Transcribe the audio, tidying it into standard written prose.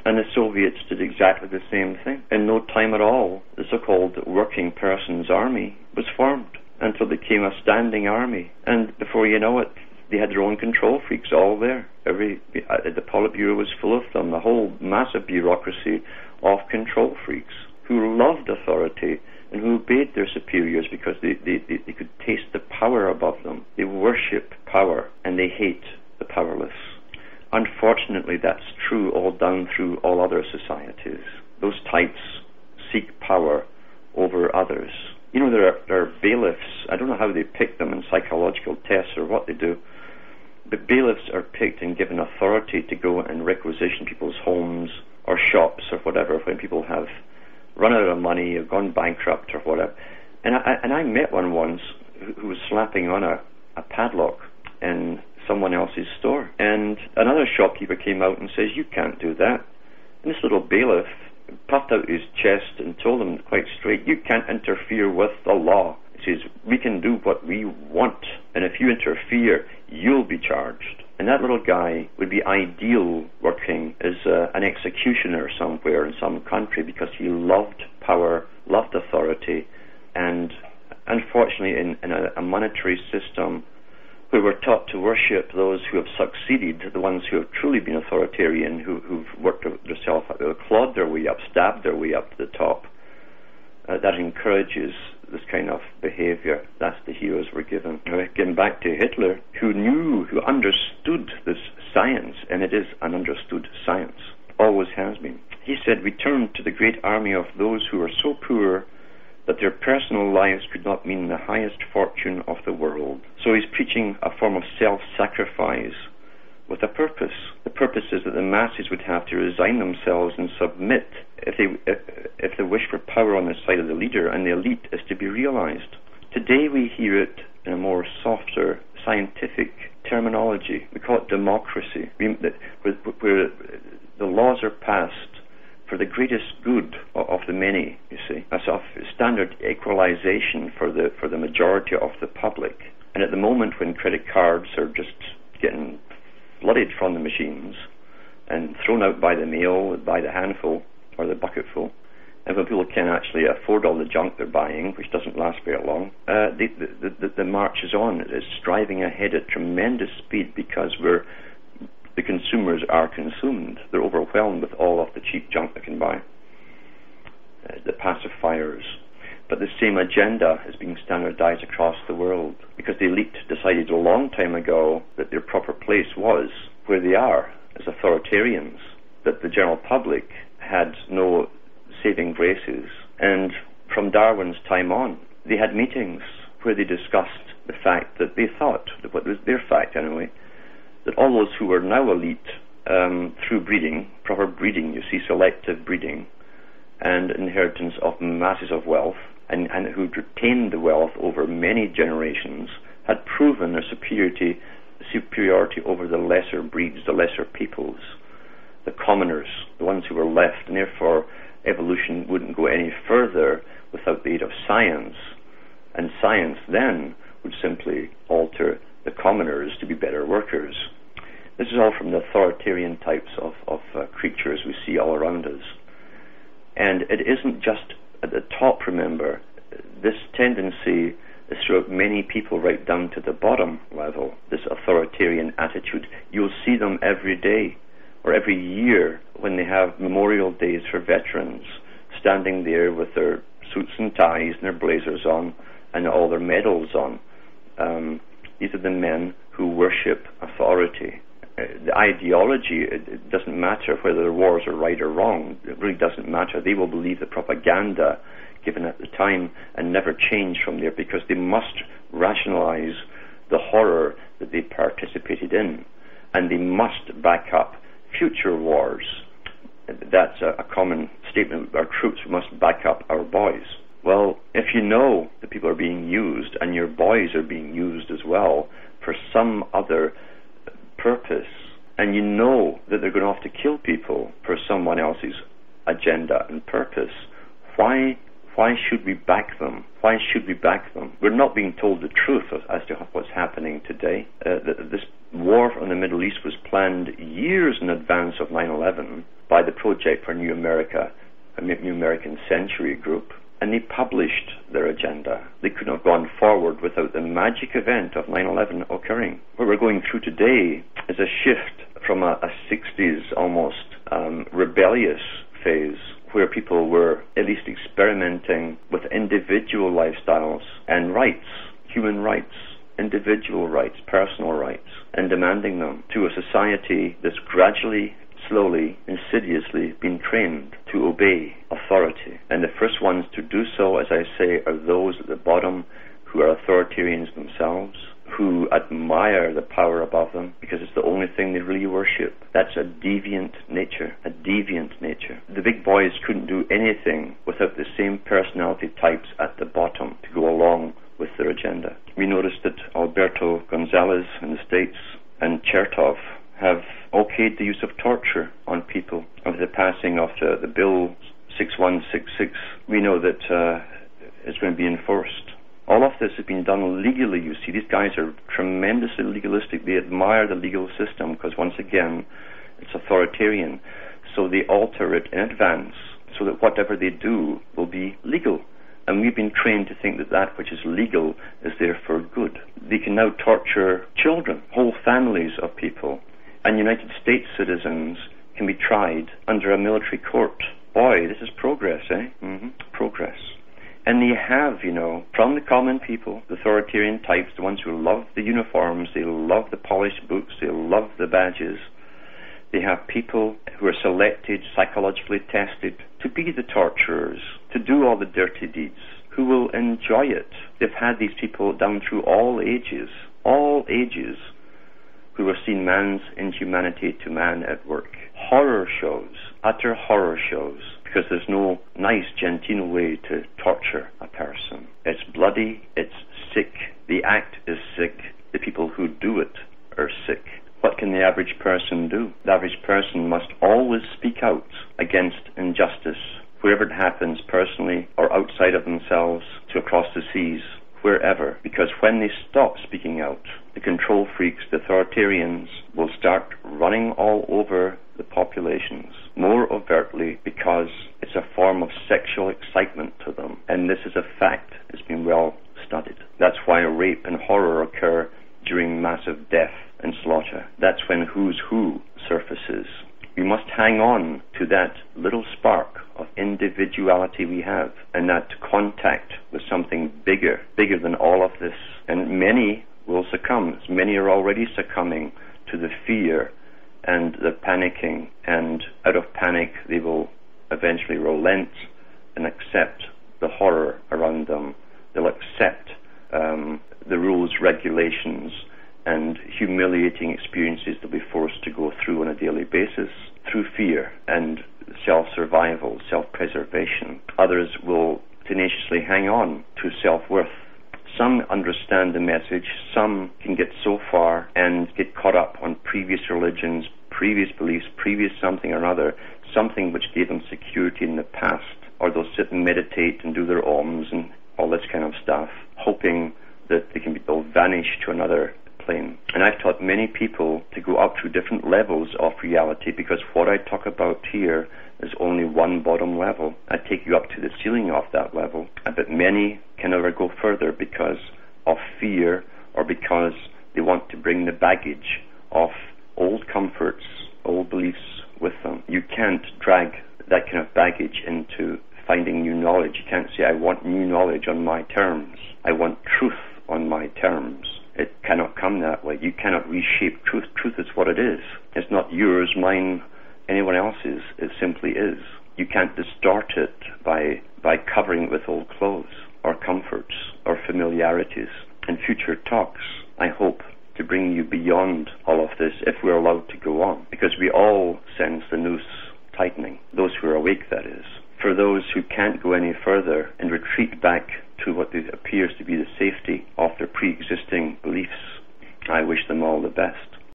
And the Soviets did exactly the same thing. In no time at all, the so-called working person's army was formed until it became a standing army. And before you know it, they had their own control freaks all there. The Politburo was full of them, the whole massive bureaucracy of control freaks who loved authority and who obeyed their superiors because they could taste the power above them. They worship power and they hate the powerless. Unfortunately, that's true all down through all other societies. Those types seek power over others. You know, there are bailiffs. I don't know how they pick them in psychological tests or what they do, but bailiffs are picked and given authority to go and requisition people's homes or shops or whatever when people have run out of money or gone bankrupt or whatever. And I met one once who was slapping on a padlock in someone else's store. And another shopkeeper came out and says, "You can't do that." And this little bailiff puffed out his chest and told him quite straight, "You can't interfere with the law." He says, "We can do what we want, and if you interfere, you'll be charged." And that little guy would be ideal working as an executioner somewhere in some country because he loved power, loved authority, and unfortunately in a monetary system where we're taught to worship those who have succeeded, the ones who have truly been authoritarian, who've worked themselves up, clawed their way up, stabbed their way up to the top, that encourages this kind of behavior. That's the heroes we're given. Getting back to Hitler, who understood this science, and it is an understood science, always has been. He said, "We turn to the great army of those who are so poor that their personal lives could not mean the highest fortune of the world." So he's preaching a form of self-sacrifice with a purpose. The purpose is that the masses would have to resign themselves and submit if the wish for power on the side of the leader and the elite is to be realized. Today we hear it in a more softer, scientific terminology. We call it democracy, where the laws are passed for the greatest good of the many, you see, a sort of standard equalization for the majority of the public. And at the moment when credit cards are just getting flooded from the machines and thrown out by the mail, by the handful or the bucketful, and when people can't actually afford all the junk they're buying, which doesn't last very long, the march is on. It is striving ahead at tremendous speed because the consumers are consumed. They're overwhelmed with all of the cheap junk they can buy, the pacifiers. But the same agenda is being standardized across the world because the elite decided a long time ago that their proper place was where they are as authoritarians, that the general public had no saving graces. And from Darwin's time on, they had meetings where they discussed the fact that they thought, what was their fact anyway, that all those who were now elite through breeding, proper breeding, you see, selective breeding, and inheritance of masses of wealth, and who'd retained the wealth over many generations, had proven their superiority over the lesser breeds, the lesser peoples, the commoners, the ones who were left, and therefore evolution wouldn't go any further without the aid of science, and science then would simply alter the commoners to be better workers. This is all from the authoritarian types of creatures we see all around us. And it isn't just at the top, remember. This tendency is throughout many people right down to the bottom level, this authoritarian attitude. You'll see them every day or every year when they have memorial days for veterans, standing there with their suits and ties and their blazers on and all their medals on. These are the men who worship authority. The ideology, it doesn't matter whether the wars are right or wrong. It really doesn't matter. They will believe the propaganda given at the time and never change from there because they must rationalize the horror that they participated in. And they must back up future wars. That's a common statement. Our troops must back up our boys. Well, if you know that people are being used and your boys are being used as well for some other purpose, and you know that they're going to have to kill people for someone else's agenda and purpose, why should we back them? Why should we back them? We're not being told the truth as to what's happening today. This war on the Middle East was planned years in advance of 9/11 by the pro Project for New America, a New American Century group, and they published their agenda. They couldn't have gone forward without the magic event of 9/11 occurring. What we're going through today is a shift from a 60s almost rebellious phase, where people were at least experimenting with individual lifestyles and rights, human rights, individual rights, personal rights, and demanding them, to a society that's gradually, slowly, insidiously been trained to obey authority. And the first ones to do so, as I say, are those at the bottom who are authoritarians themselves, who admire the power above them because it's the only thing they really worship. That's a deviant nature, a deviant nature. The big boys couldn't do anything without the same personality types at the bottom to go along with their agenda. We noticed that Alberto Gonzalez in the States and Chertoff have okayed the use of torture on people. With the passing of the Bill 6166, we know that it's going to be enforced. All of this has been done legally, you see. These guys are tremendously legalistic. They admire the legal system because, once again, it's authoritarian. So they alter it in advance so that whatever they do will be legal. And we've been trained to think that that which is legal is there for good. They can now torture children, whole families of people. And United States citizens can be tried under a military court. Boy, this is progress, eh? Progress. And they have, from the common people, the authoritarian types, the ones who love the uniforms, they love the polished boots, they love the badges. They have people who are selected, psychologically tested, to be the torturers, to do all the dirty deeds, who will enjoy it. They've had these people down through all ages, who have seen man's inhumanity to man at work. Horror shows, utter horror shows, because there's no nice, genteel way to torture a person. It's bloody, it's sick, the act is sick, the people who do it are sick. What can the average person do? The average person must always speak out against injustice, wherever it happens, personally or outside of themselves, to across the seas, wherever. Because when they stop speaking out, the control freaks, the authoritarians, will start running all over the populations more overtly, because it's a form of sexual excitement to them. And this is a fact. It's been well studied. That's why rape and horror occur during massive death and slaughter. That's when who's who surfaces. We must hang on to that little spark of individuality we have, and that contact with something bigger than all of this. And many will succumb. Many are already succumbing to the fear and the panicking, and out of panic they will eventually relent and accept the horror around them. They'll accept the rules, regulations, and humiliating experiences they'll be forced to go through on a daily basis through fear and self-survival, self-preservation. Others will tenaciously hang on to self-worth. Some understand the message, some can get so far and get caught up on previous religions, previous beliefs, previous something or another, something which gave them security in the past, or they'll sit and meditate and do their ohms and all this kind of stuff, hoping that they'll vanish to another plane. And I've taught many people to go up through different levels of reality, because what I talk about here is only one bottom level. I take you up to the ceiling of that level, but many can never go further because of fear, or because they want to bring the baggage of old comforts, old beliefs with them. You can't drag that kind of baggage into finding new knowledge. You can't say, I want new knowledge on my terms. I want truth on my terms. It cannot come that way. You cannot reshape truth. Truth is what it is. It's not yours, mine, anyone else's. It simply is. You can't distort it by covering it with old clothes or comforts or familiarities. And future talks, I hope, to bring you beyond all of this, if we're allowed to go on, because we all sense the noose tightening, those who are awake, that is. For those who can't go any further and retreat back to what appears to be the safety of their pre-existing beliefs, I wish them all the best.